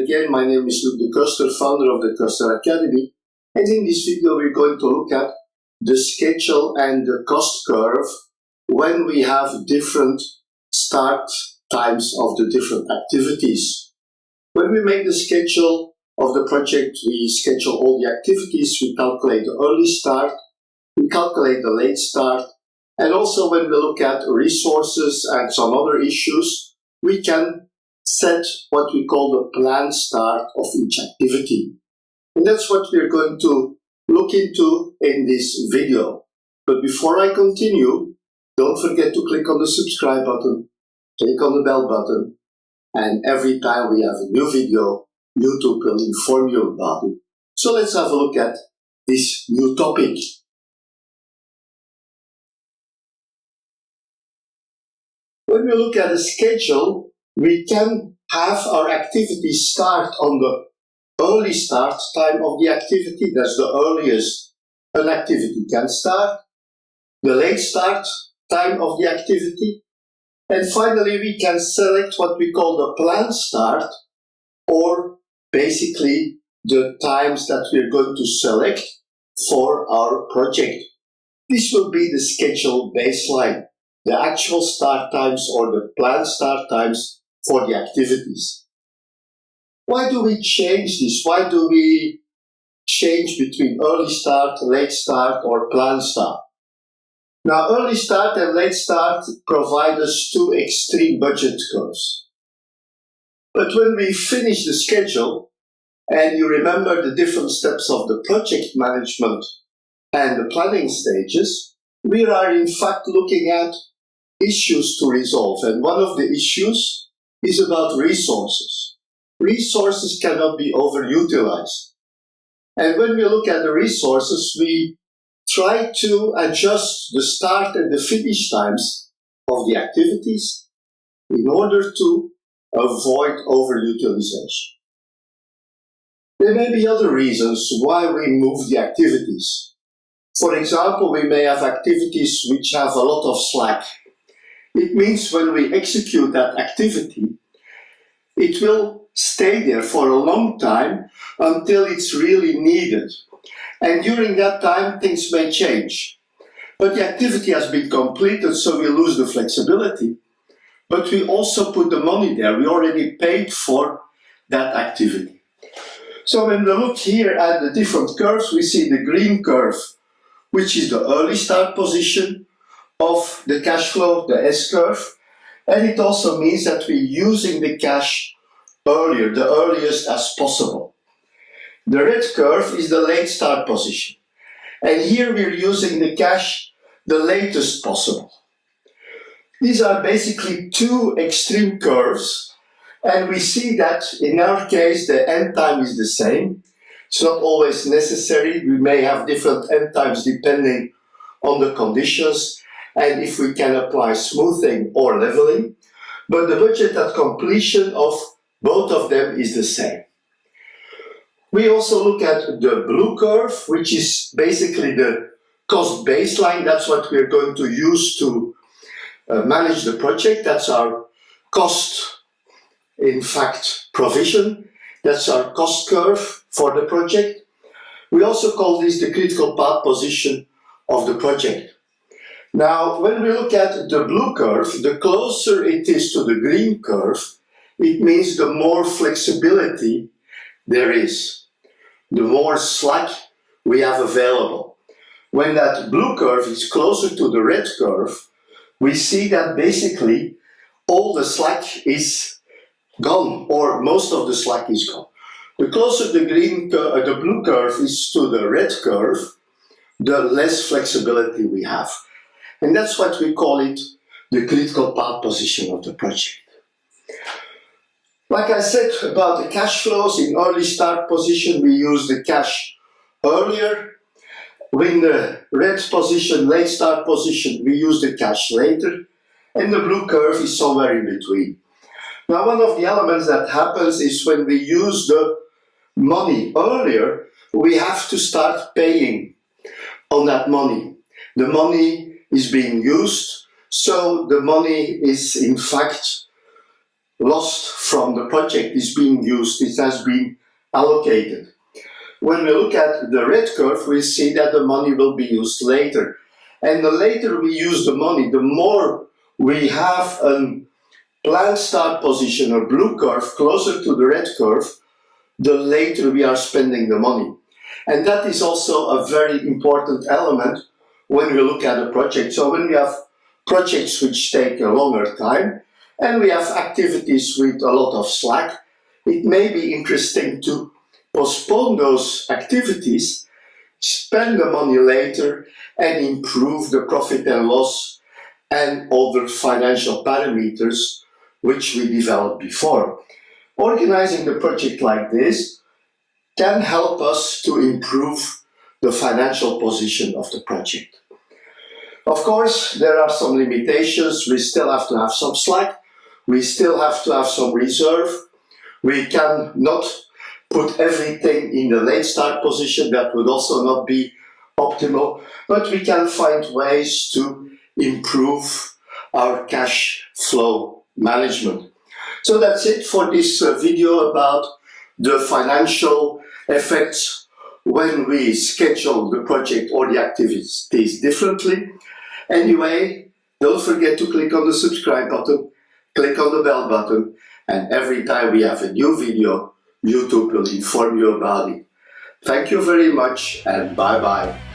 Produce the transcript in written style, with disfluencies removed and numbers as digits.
again, my name is Luc de Koster, founder of the Koster Academy. And in this video, we're going to look at the schedule and the cost curve when we have different start times of the different activities. When we make the schedule of the project, we schedule all the activities, we calculate the early start, we calculate the late start, and also when we look at resources and some other issues, we can set what we call the planned start of each activity. And that's what we're going to look into in this video. But before I continue, don't forget to click on the subscribe button, click on the bell button, and every time we have a new video, YouTube will inform you about it. So let's have a look at this new topic. When we look at a schedule, we can have our activity start on the early start time of the activity. That's the earliest an activity can start. The late start time of the activity. And finally, we can select what we call the planned start, or basically the times that we're going to select for our project. This will be the schedule baseline, the actual start times or the planned start times for the activities. Why do we change this? Why do we change between early start, late start, or planned start? Now, early start and late start provide us two extreme budget curves. But when we finish the schedule, and you remember the different steps of the project management and the planning stages, we are in fact looking at issues to resolve. And one of the issues is about resources. Resources cannot be overutilized. And when we look at the resources, we try to adjust the start and the finish times of the activities in order to avoid overutilization. There may be other reasons why we move the activities. For example, we may have activities which have a lot of slack. It means when we execute that activity, it will stay there for a long time until it's really needed. And during that time, things may change. But the activity has been completed, so we lose the flexibility. But we also put the money there. We already paid for that activity. So when we look here at the different curves, we see the green curve, which is the early start position of the cash flow, the S curve. And it also means that we're using the cash earlier, the earliest as possible. The red curve is the late start position. And here we're using the cash the latest possible. These are basically two extreme curves. And we see that in our case, the end time is the same. It's not always necessary. We may have different end times depending on the conditions and if we can apply smoothing or leveling. But the budget at completion of both of them is the same. We also look at the blue curve, which is basically the cost baseline. That's what we're going to use to manage the project. That's our cost, in fact, provision. That's our cost curve for the project. We also call this the critical path position of the project. Now, when we look at the blue curve, the closer it is to the green curve, it means the more flexibility there is, the more slack we have available. When that blue curve is closer to the red curve, we see that basically all the slack is gone, or most of the slack is gone. The closer the blue curve is to the red curve, the less flexibility we have. And that's what we call it, the critical path position of the project. Like I said about the cash flows, in early start position, we use the cash earlier. In the red position, late start position, we use the cash later. And the blue curve is somewhere in between. Now, one of the elements that happens is when we use the money earlier, we have to start paying on that money. The money is being used, so the money is in fact lost from the project is being used, it has been allocated. When we look at the red curve, we see that the money will be used later. And the later we use the money, the more we have a planned start position, a blue curve, closer to the red curve, the later we are spending the money. And that is also a very important element when we look at a project. So when we have projects which take a longer time, and we have activities with a lot of slack, it may be interesting to postpone those activities, spend the money later, and improve the profit and loss and other financial parameters which we developed before. Organizing the project like this can help us to improve the financial position of the project. Of course, there are some limitations. We still have to have some slack. We still have to have some reserve. We cannot put everything in the late start position. That would also not be optimal. But we can find ways to improve our cash flow management. So that's it for this video about the financial effects when we schedule the project or the activities differently. Anyway, don't forget to click on the subscribe button, click on the bell button, and every time we have a new video, YouTube will inform you about it. Thank you very much, and bye-bye.